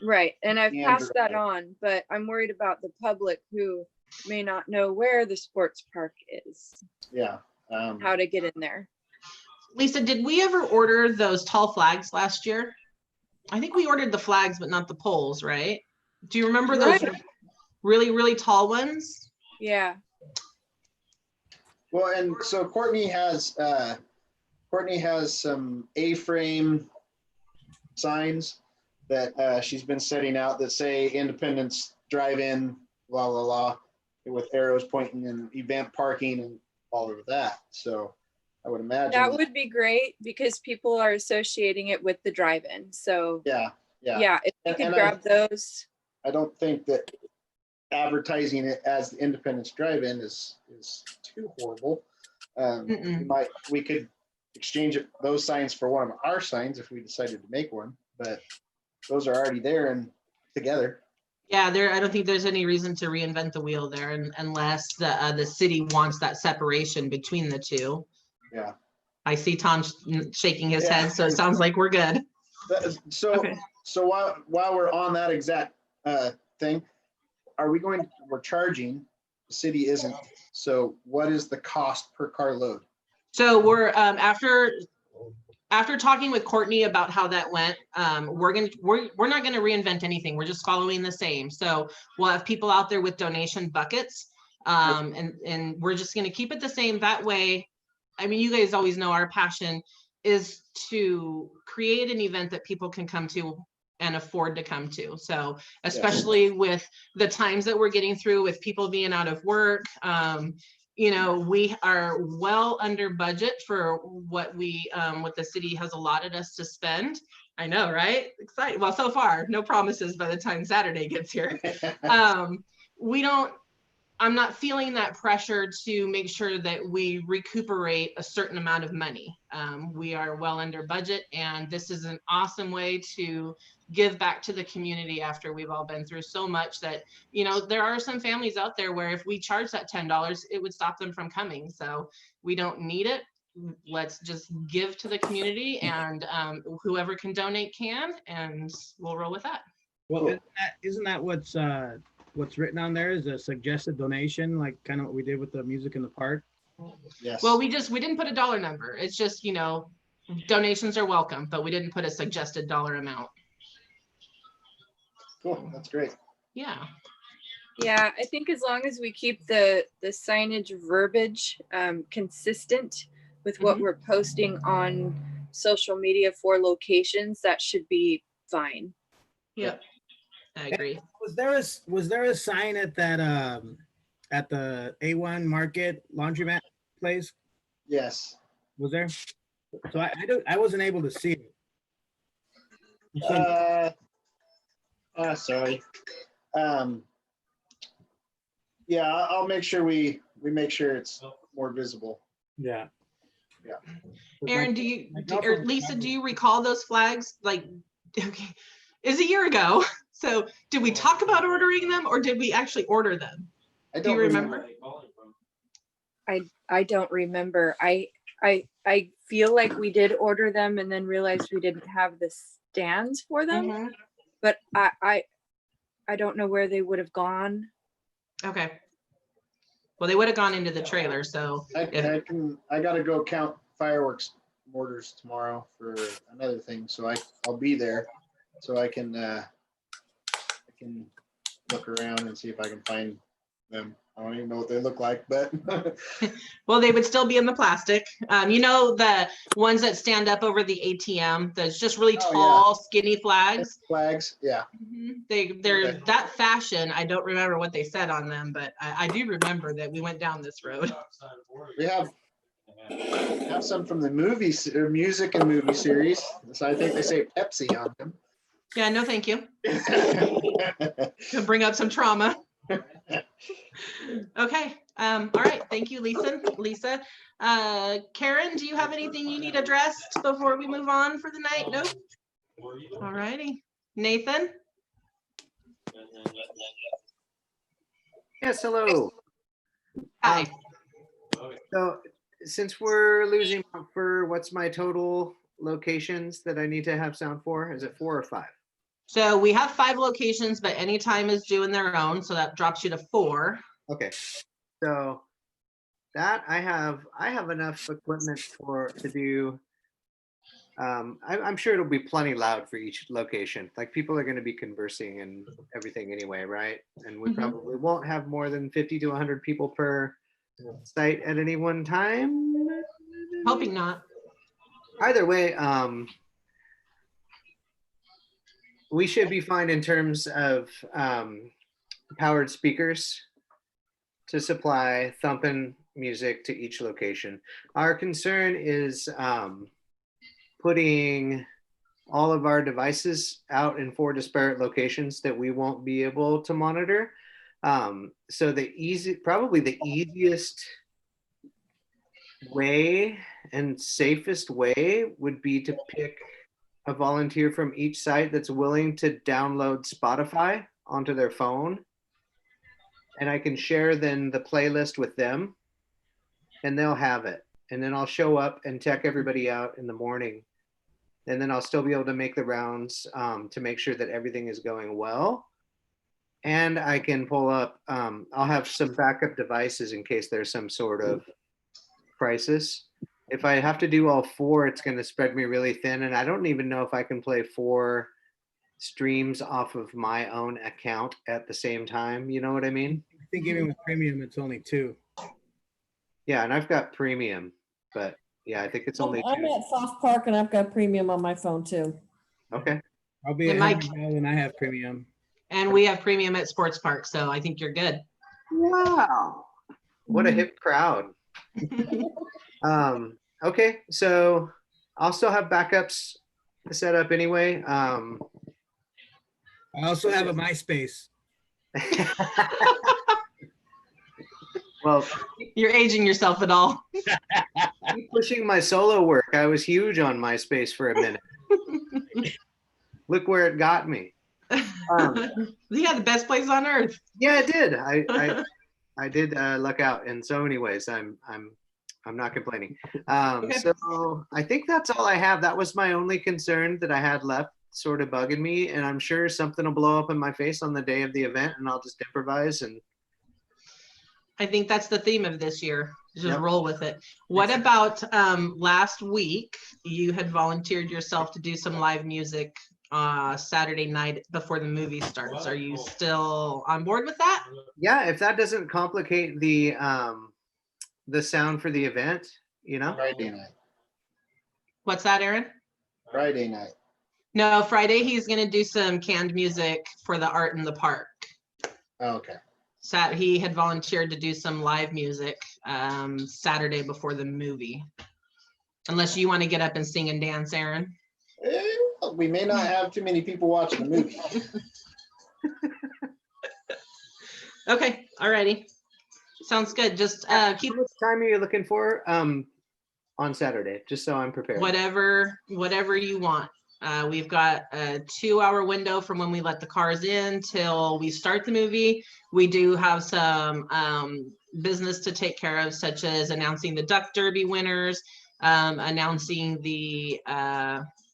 Right. And I've Deanne passed that Drive. on, but I'm worried about the public who may not know where the sports park is, Yeah. how to get in there. Lisa, did we ever order those tall flags last year? I think we ordered the flags, but not the poles, right? Do you remember those really, really tall ones? Yeah. Well, and so Courtney has some A-frame signs that she's been setting out that say Independence Drive-In, blah, blah, blah, with arrows pointing and event parking and all of that. So I would imagine That would be great because people are associating it with the drive-in. So yeah. If you could grab those. I don't think that advertising it as the Independence Drive-In is too horrible. We could exchange those signs for one of our signs if we decided to make one, but those are already there and together. Yeah, I don't think there's any reason to reinvent the wheel there unless the city wants that separation between the two. Yeah. I see Tom shaking his Yeah. head, so it sounds like we're good. So, Okay. so while we're on that exact thing, we're charging, the city isn't. So what is the cost per carload? So we're after talking with Courtney about how that went, we're not gonna reinvent anything. We're just following the same. So we'll have people out there with donation buckets. And we're just gonna keep it the same that way. I mean, you guys always know our passion is to create an event that people can come to and afford to come to. So especially with the times that we're getting through with people being out of work, you know, we are well under budget for what the city has allotted us to spend. I know, right? Excited. Well, so far, no promises by the time Saturday gets here. I'm not feeling that pressure to make sure that we recuperate a certain amount of money. We are well under budget, and this is an awesome way to give back to the community after we've all been through so much that, you know, there are some families out there where if we charge that $10, it would stop them from coming. So we don't need it. Let's just give to the community, and whoever can donate can, and we'll roll with that. Well, isn't that what's written on there is a suggested donation, like kind of what we did with the music in the park? Yes. Well, we didn't put a dollar number. It's just, you know, donations are welcome, but we didn't put a suggested dollar amount. Cool, that's great. Yeah. Yeah, I think as long as we keep the signage verbiage consistent with what we're posting on social media for locations, that should be fine. Yep. I agree. Was there a sign at that at the A1 Market laundromat place? Yes. Was there? So I wasn't able to see it. Sorry. Yeah, I'll make sure we make sure it's more visible. Yeah. Yeah. Aaron, or Lisa, do you recall those flags? Like, okay, it's a year ago. So did we talk about ordering them, or did we actually order them? Do you remember? I don't remember. I feel like we did order them and then realized we didn't have the stands for them. But I don't know where they would have gone. Okay. Well, they would have gone into the trailer, so I gotta go count fireworks mortars tomorrow for another thing, so I'll be there, so I can look around and see if I can find them. I don't even know what they look like, but well, they would still be in the plastic. You know, the ones that stand up over the ATM, that's just really tall, skinny flags. Flags, yeah. They're that fashion. I don't remember what they said on them, but I do remember that we went down this road. We have some from the music and movie series. So I think they say Pepsi on them. Yeah, no, thank you. To bring up some trauma. Okay. All right. Thank you, Lisa. Karen, do you have anything you need addressed before we move on for the night? Nope. All righty. Nathan? Yes, hello. Hi. So since we're losing for what's my total locations that I need to have sound for? Is it 4 or 5? So we have 5 locations, but Anytime is doing their own. So that drops you to 4. Okay. So that I have enough equipment to do. I'm sure it'll be plenty loud for each location. Like people are going to be conversing and everything anyway, right? And we probably won't have more than 50 to 100 people per site at any one time. Hoping not. Either way, we should be fine in terms of powered speakers to supply thumping music to each location. Our concern is putting all of our devices out in 4 disparate locations that we won't be able to monitor. So probably the easiest way and safest way would be to pick a volunteer from each site that's willing to download Spotify onto their phone, and I can share then the playlist with them, and they'll have it. And then I'll show up and check everybody out in the morning. And then I'll still be able to make the rounds to make sure that everything is going well. And I can pull up, I'll have some backup devices in case there's some sort of crisis. If I have to do all 4, it's going to spread me really thin. And I don't even know if I can play 4 streams off of my own account at the same time. You know what I mean? I think even with premium, it's only 2. Yeah, and I've got premium, but yeah, I think it's only I'm 2. at Fox Park and I've got premium on my phone too. Okay. I'll be And at Mike- Henry Hill and I have premium. And we have premium at Sports Park, so I think you're good. Wow. What a hip crowd. Okay, so I'll still have backups set up anyway. I also have a MySpace. Well, You're aging yourself at all. pushing my solo work, I was huge on MySpace for a minute. Look where it got me. Yeah, the best place on earth. Yeah, it did. I did luck out in so many ways. I'm not complaining. Okay. So I think that's all I have. That was my only concern that I had left, sort of bugging me. And I'm sure something will blow up in my face on the day of the event, and I'll just improvise. And I think that's the theme of this year. Just Yep. roll with it. What about last week? You had volunteered yourself to do some live music Saturday night before the movie starts. Are you still on board with that? yeah, if that doesn't complicate the sound for the event, you know. Friday night. What's that, Aaron? Friday night. No, Friday he's going to do some canned music for the art in the park. Oh, okay. He had volunteered to do some live music Saturday before the movie. Unless you want to get up and sing and dance, Aaron. Well, we may not have too many people watching the movie. Okay, alrighty. Sounds good. Just keep How much time are you looking for on Saturday? Just so I'm prepared. whatever you want. We've got a 2-hour window from when we let the cars in till we start the movie. We do have some business to take care of, such as announcing the Duck Derby winners, announcing the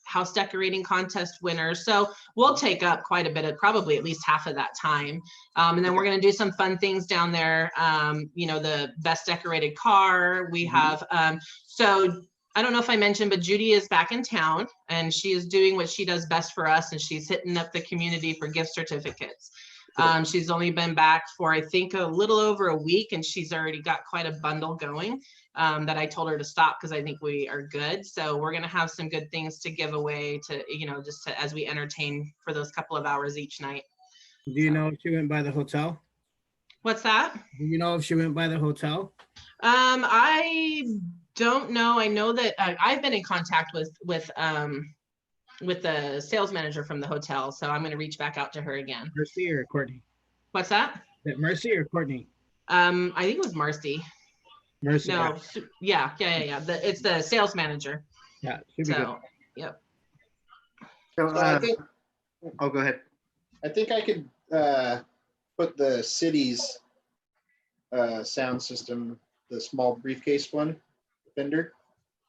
house decorating contest winners. So we'll take up quite a bit of, probably at least half of that time. And then we're going to do some fun things down there. The best decorated car we have. So I don't know if I mentioned, but Judy is back in town and she is doing what she does best for us. And she's hitting up the community for gift certificates. She's only been back for, I think, a little over a week, and she's already got quite a bundle going that I told her to stop because I think we are good. So we're going to have some good things to give away to, as we entertain for those couple of hours each night. Do you know if she went by the hotel? What's that? Do you know if she went by the hotel? I don't know. I know that I've been in contact with the sales manager from the hotel, so I'm going to reach back out to her again. Mercy or Courtney? What's that? Is it Mercy or Courtney? I think it was Marcy. Mercy. No, yeah. It's the sales manager. Yeah, should be good. So, yep. So, So I think oh, go ahead. I think I could put the city's sound system, the small briefcase one, Fender,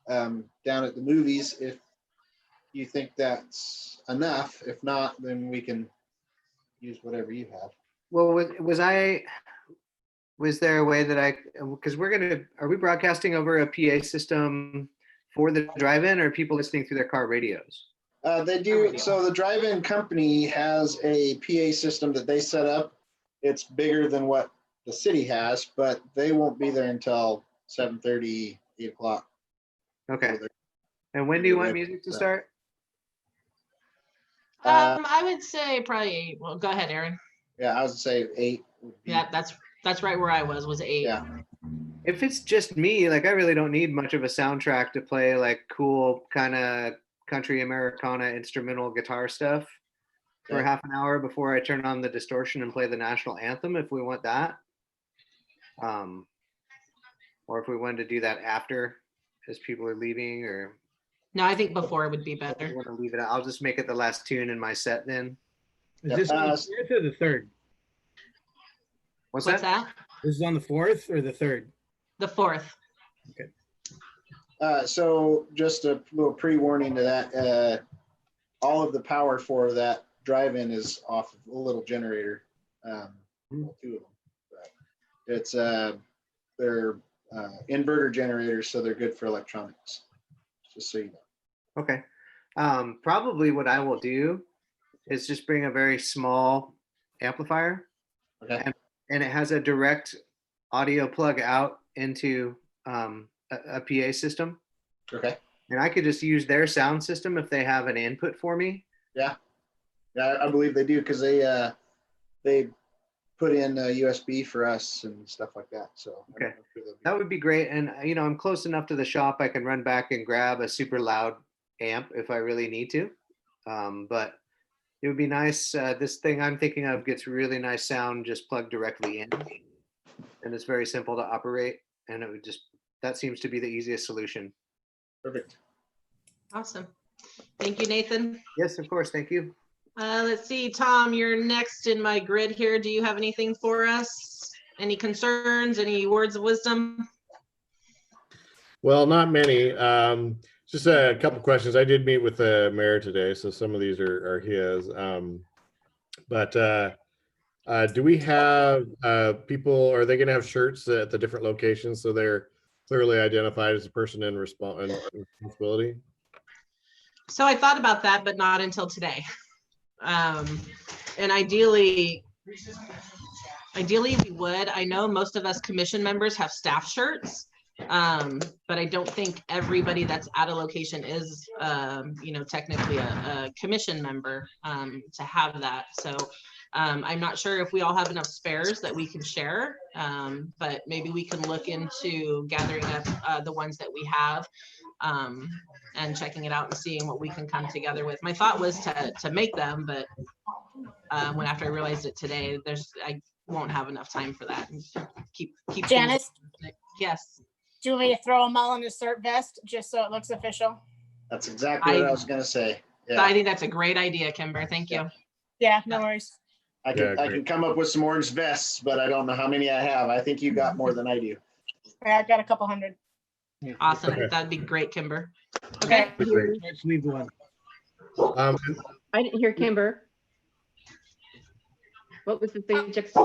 down at the movies if you think that's enough. If not, then we can use whatever you have. Well, was there a way that because are we broadcasting over a PA system for the drive-in, or are people listening through their car radios? They do. So the drive-in company has a PA system that they set up. It's bigger than what the city has, but they won't be there until 7:30, 8 o'clock. Okay. And when do you want music to start? I would say probably 8. Well, go ahead, Aaron. Yeah, I was gonna say 8. Yeah, that's right where I was 8. Yeah. If it's just me, like I really don't need much of a soundtrack to play like cool kind of country Americana instrumental guitar stuff for half an hour before I turn on the distortion and play the national anthem if we want that. Or if we wanted to do that after as people are leaving, or No, I think before would be better. want to leave it out. I'll just make it the last tune in my set then. Is Yep, this on the uh, 4th or the 3rd? What's What's that? that? This is on the 4th or the 3rd? The 4th. So just a little pre-warning to that, all of the power for that drive-in is off of a little generator. Well, 2 of them. But it's, they're inverter generators, so they're good for electronics. Just so you know. Okay. Probably what I will do is just bring a very small amplifier. Okay. And it has a direct audio plug out into a PA system. Okay. And I could just use their sound system if they have an input for me. Yeah, I believe they do because they put in USB for us and stuff like that. So Okay. That would be great. And I'm close enough to the shop. I can run back and grab a super loud amp if I really need to. But it would be nice. This thing I'm thinking of gets really nice sound just plugged directly in. And it's very simple to operate. And it would that seems to be the easiest solution. Perfect. Awesome. Thank you, Nathan. Yes, of course. Thank you. Let's see, Tom, you're next in my grid here. Do you have anything for us? Any concerns, any words of wisdom? Well, not many. Just a couple questions. I did meet with the mayor today, so some of these are his. Do we have people, are they going to have shirts at the different locations so they're clearly identified as a person in responsibility? So I thought about that, but not until today. And ideally we would. I know most of us commission members have staff shirts, but I don't think everybody that's at a location is, technically a commission member to have that. So I'm not sure if we all have enough spares that we can share, but maybe we can look into gathering up the ones that we have and checking it out and seeing what we can come together with. My thought was to make them, but when after I realized it today, I won't have enough time for that. And keep Janice? Yes. Do you want me to throw them all in a CERT vest just so it looks official? That's exactly what I was going to say. Yeah. I think that's a great idea, Kimber. Thank you. Yeah, no worries. I can come up with some orange vests, but I don't know how many I have. I think you got more than I do. Yeah, I've got a couple hundred. Awesome. Okay. That'd be great, Kimber. Okay. Let's leave one. I didn't hear Kimber. What was the subject?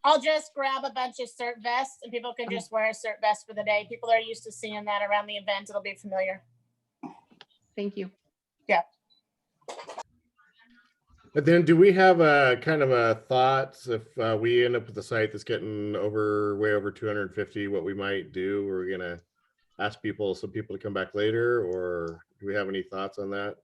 I'll just grab a bunch of CERT vests and people can just wear a CERT vest for the day. People are used to seeing that around the event. It'll be familiar. Thank you. Yeah. But then do we have a kind of a thoughts if we end up with a site that's getting way over 250, what we might do? Are we going to ask some people to come back later, or do we have any thoughts on that?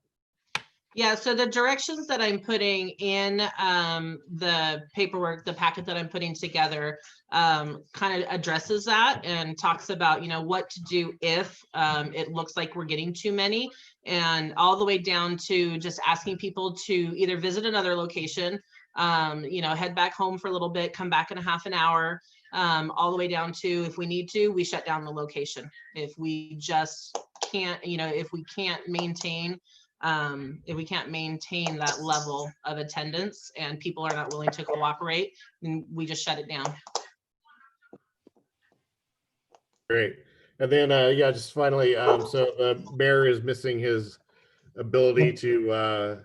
Yeah, so the directions that I'm putting in the paperwork, the packet that I'm putting together kind of addresses that and talks about, what to do if it looks like we're getting too many, and all the way down to just asking people to either visit another location, head back home for a little bit, come back in a half an hour, all the way down to if we need to, we shut down the location. If we just can't, if we can't maintain that level of attendance and people are not willing to cooperate, then we just shut it down. Great. And then, just finally, so the mayor is missing his ability to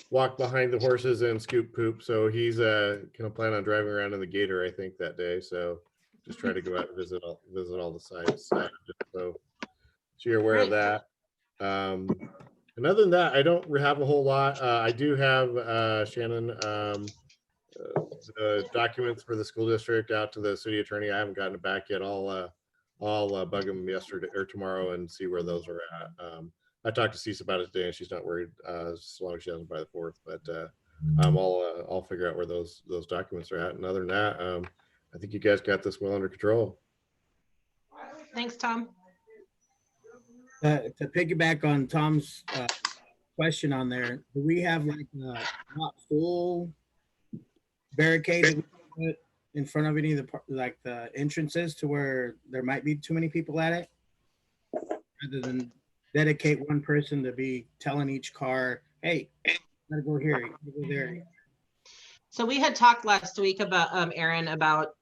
walk behind the horses and scoop poop. So he's going to plan on driving around in the Gator, I think, that day. So just try to go out and visit all the sites. So you're aware of that. And other than that, I don't have a whole lot. I do have, Shannon, the documents for the school district out to the city attorney. I haven't gotten it back yet. I'll bug them yesterday or tomorrow and see where those are at. I talked to Cece about it today, and she's not worried as long as she doesn't by the 4th. But I'll figure out where those documents are at. And other than that, I think you guys got this well under control. Thanks, Tom. To piggyback on Tom's question on there, do we have like not full barricades that we can put in front of any of the entrances to where there might be too many people at it, rather than dedicate one person to be telling each car, hey, you gotta go here, you gotta go there? So we had talked last week about, Aaron, about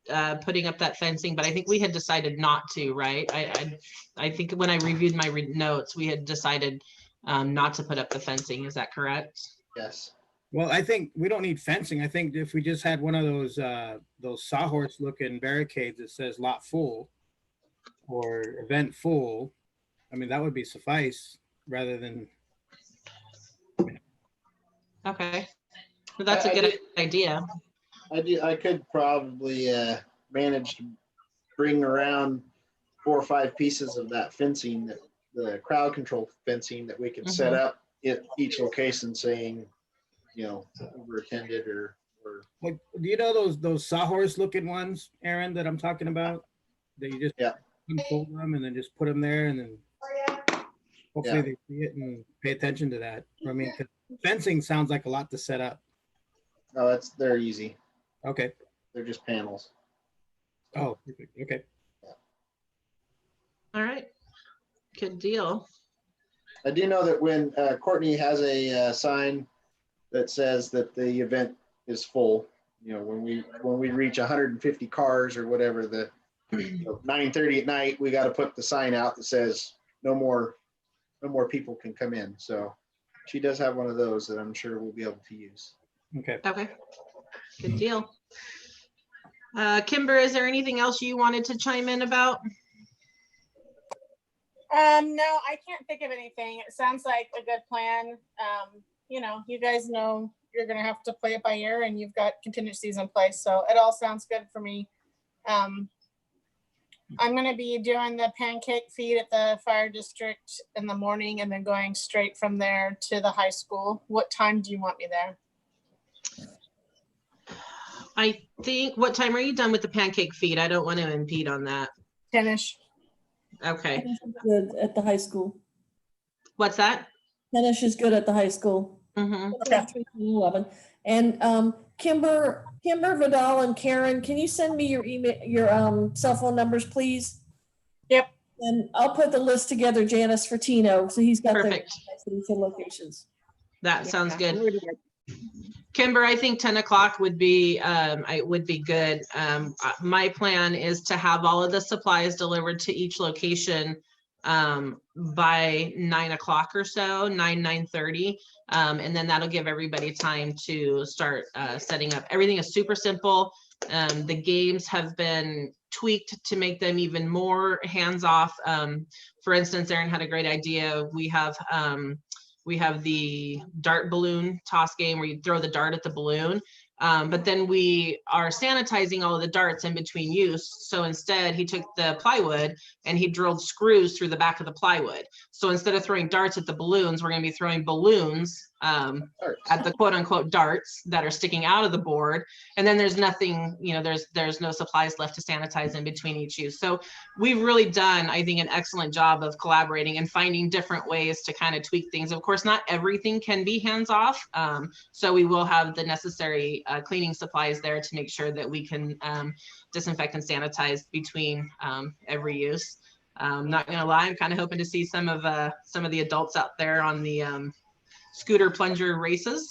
putting up that fencing, but I think we had decided not to, right? I think when I reviewed my notes, we had decided not to put up the fencing. Is that correct? Yes. Well, I think we don't need fencing. I think if we just had one of those sawhorse looking barricades that says lot full or event full, I mean, that would be suffice rather than. Okay. Well, that's a good idea. I could probably manage to bring around 4 or 5 pieces of that fencing, the crowd control fencing that we could set up at each location saying, you know, over attended or. Like, do you know those sawhorse looking ones, Aaron, that I'm talking about? That you just unfold them and then just put them there and then hopefully they see it and pay attention to that. I mean, 'cause fencing sounds like a lot to set up. No, they're easy. Okay. They're just panels. Oh, perfect. Okay. All right. Good deal. I do know that when Courtney has a sign that says that the event is full, you know, when we reach 150 cars or whatever, the 9:30 at night, we got to put the sign out that says no more people can come in. So she does have one of those that I'm sure we'll be able to use. Okay. Okay. Good deal. Kimber, is there anything else you wanted to chime in about? No, I can't think of anything. It sounds like a good plan. You know, you guys know you're gonna have to play it by ear and you've got contingencies in place. So it all sounds good for me. I'm gonna be doing the pancake feed at the fire district in the morning and then going straight from there to the high school. What time do you want me there? I think, what time are you done with the pancake feed? I don't want to impede on that. 10-ish. Okay. Good at the high school. What's that? 10-ish is good at the high school. Okay. 11. And Kimber Vidal and Karen, can you send me your email, your cell phone numbers, please? Yep. And I'll put the list together, Janice, for Tino, so he's got Perfect. the locations. That sounds good. Kimber, I think 10 o'clock would be good. My plan is to have all of the supplies delivered to each location by 9 o'clock or so, 9:30. And then that'll give everybody time to start setting up. Everything is super simple. The games have been tweaked to make them even more hands-off. For instance, Aaron had a great idea. We have the dart balloon toss game where you throw the dart at the balloon. But then we are sanitizing all of the darts in between use. So instead he took the plywood and he drilled screws through the back of the plywood. So instead of throwing darts at the balloons, we're gonna be throwing balloons at the quote unquote darts that are sticking out of the board. And then there's nothing, you know, there's no supplies left to sanitize in between each use. So we've really done, I think, an excellent job of collaborating and finding different ways to kind of tweak things. Of course, not everything can be hands off. So we will have the necessary cleaning supplies there to make sure that we can disinfect and sanitize between every use. Not gonna lie, I'm kind of hoping to see some of the adults out there on the scooter plunger races.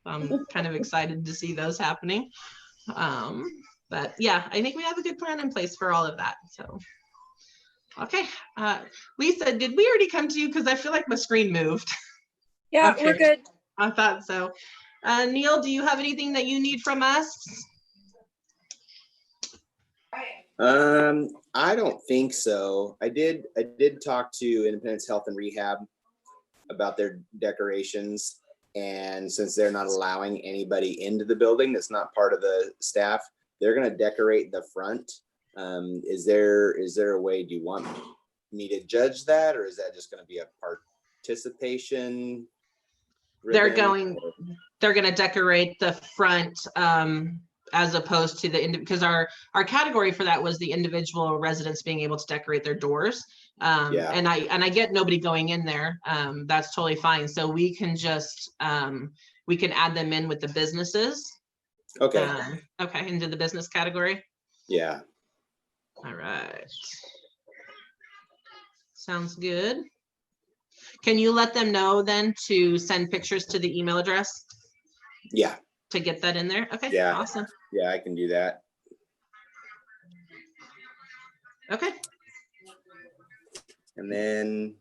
I'm kind of excited to see those happening. But yeah, I think we have a good plan in place for all of that. So, okay. Lisa, did we already come to you? Because I feel like my screen moved. Yeah, Okay. we're good. I thought so. Neil, do you have anything that you need from us? I don't think so. I did talk to Independence Health and Rehab about their decorations, and since they're not allowing anybody into the building that's not part of the staff, they're going to decorate the front. Is there a way, do you want me to judge that, or is that just going to be a participation ribbon? They're going to decorate the front as opposed to because our category for that was the individual residents being able to decorate their doors. And I get nobody going in there. That's totally fine. So we can just we can add them in with the businesses. Okay. Okay, into the business category. Yeah. All right. Sounds good. Can you let them know then to send pictures to the email address? Yeah. to get that in there? Okay, Yeah. awesome. Yeah, I can do that. Okay, And then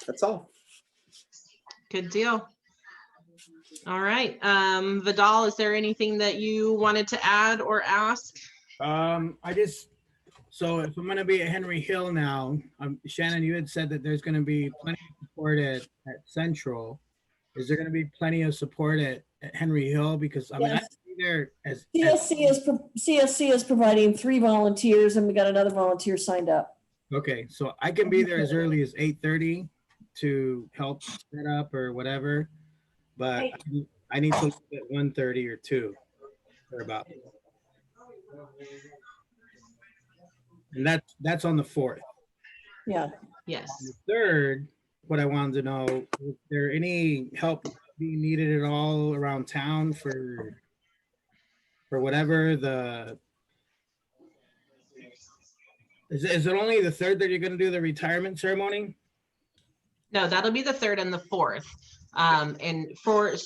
that's all. good deal. All right, Vidal, is there anything that you wanted to add or ask? So if I'm gonna be at Henry Hill now, Shannon, you had said that there's gonna be plenty of support at Central. Is there gonna be plenty of support at Henry Hill? Because I mean, I Yes. can be there as CSC is providing 3 volunteers and we got another volunteer signed up. okay, so I can be there as early as 8:30 to help set up or whatever. But I need to leave at 1:30 or 2 or about. And that's on the 4th. Yeah. Yes. On the 3rd, what I wanted to know, is there any help being needed at all around town for whatever is it only the 3rd that you're gonna do the retirement ceremony? No, that'll be the 3rd and the 4th. And for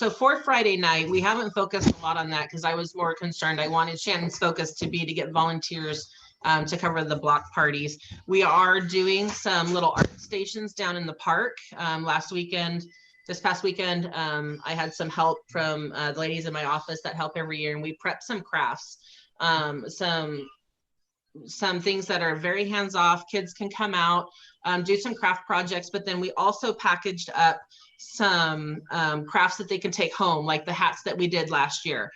Friday night, we haven't focused a lot on that because I was more concerned. I wanted Shannon's focus to be to get volunteers to cover the block parties. We are doing some little art stations down in the park. This past weekend, I had some help from the ladies in my office that help every year, and we prepped some crafts, some things that are very hands-off. Kids can come out, do some craft projects, but then we also packaged up some crafts that they can take home, like the hats that we did last year.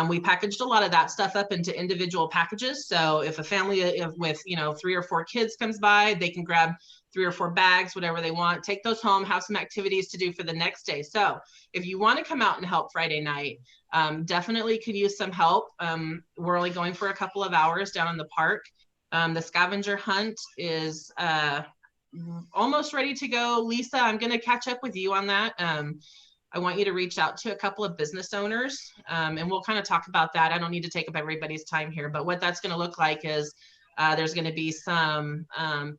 We packaged a lot of that stuff up into individual packages. So if a family with 3 or 4 kids comes by, they can grab 3 or 4 bags, whatever they want, take those home, have some activities to do for the next day. So if you want to come out and help Friday night, definitely could use some help. We're only going for a couple of hours down in the park. The scavenger hunt is almost ready to go. Lisa, I'm going to catch up with you on that. I want you to reach out to a couple of business owners, and we'll kind of talk about that. I don't need to take up everybody's time here, but what that's going to look like is there's going to be some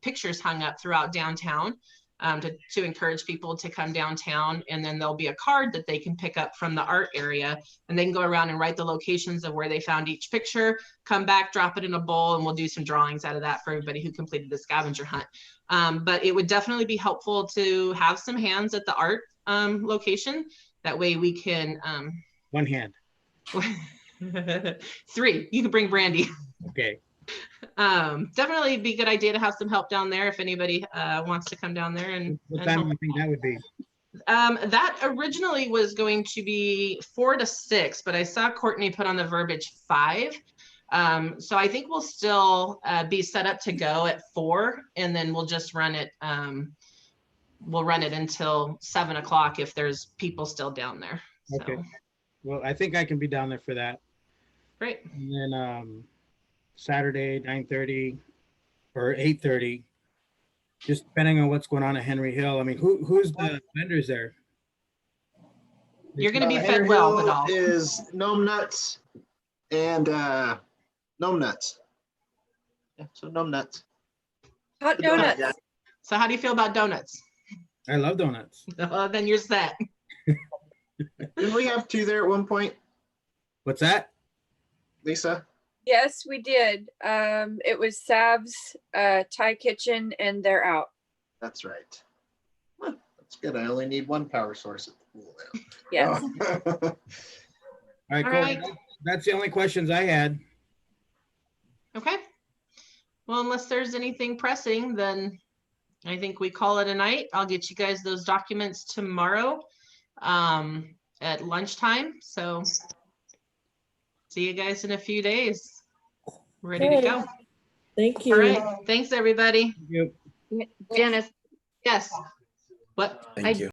pictures hung up throughout downtown to encourage people to come downtown, and then there'll be a card that they can pick up from the art area, and they can go around and write the locations of where they found each picture, come back, drop it in a bowl, and we'll do some drawings out of that for everybody who completed the scavenger hunt. But it would definitely be helpful to have some hands at the art location. That way we can One hand. 3, you can bring Brandy. Okay. Definitely be a good idea to have some help down there if anybody wants to come down there and What time do you think that would be? that originally was going to be 4 to 6, but I saw Courtney put on the verbiage 5. So I think we'll still be set up to go at 4, and then we'll just run it. We'll run it until 7 o'clock if there's people still down there. So. Okay. Well, I think I can be down there for that. Great. And then Saturday, 9:30 or 8:30, just depending on what's going on at Henry Hill. I mean, who's the vendors there? You're going to be fed Henry well, Hill Vidal. is Gnome Nuts and Gnome Nuts. Yeah, so Gnome Nuts. Hot The donut donuts. guy. So how do you feel about donuts? I love donuts. Then you're set. Didn't we have 2 there at one point, What's that? Lisa? Yes, we did. It was Sav's Thai Kitchen, and they're out. That's right. Huh, that's good. I only need 1 power source at the pool now. Yes. All right, All cool. right. That's the only questions I had. Okay. Well, unless there's anything pressing, then I think we call it a night. I'll get you guys those documents tomorrow at lunchtime. So see you guys in a few days. Ready to Okay. go. Thank you. All right. Thanks, everybody. Yep. Janice, Yes. What? Thank you.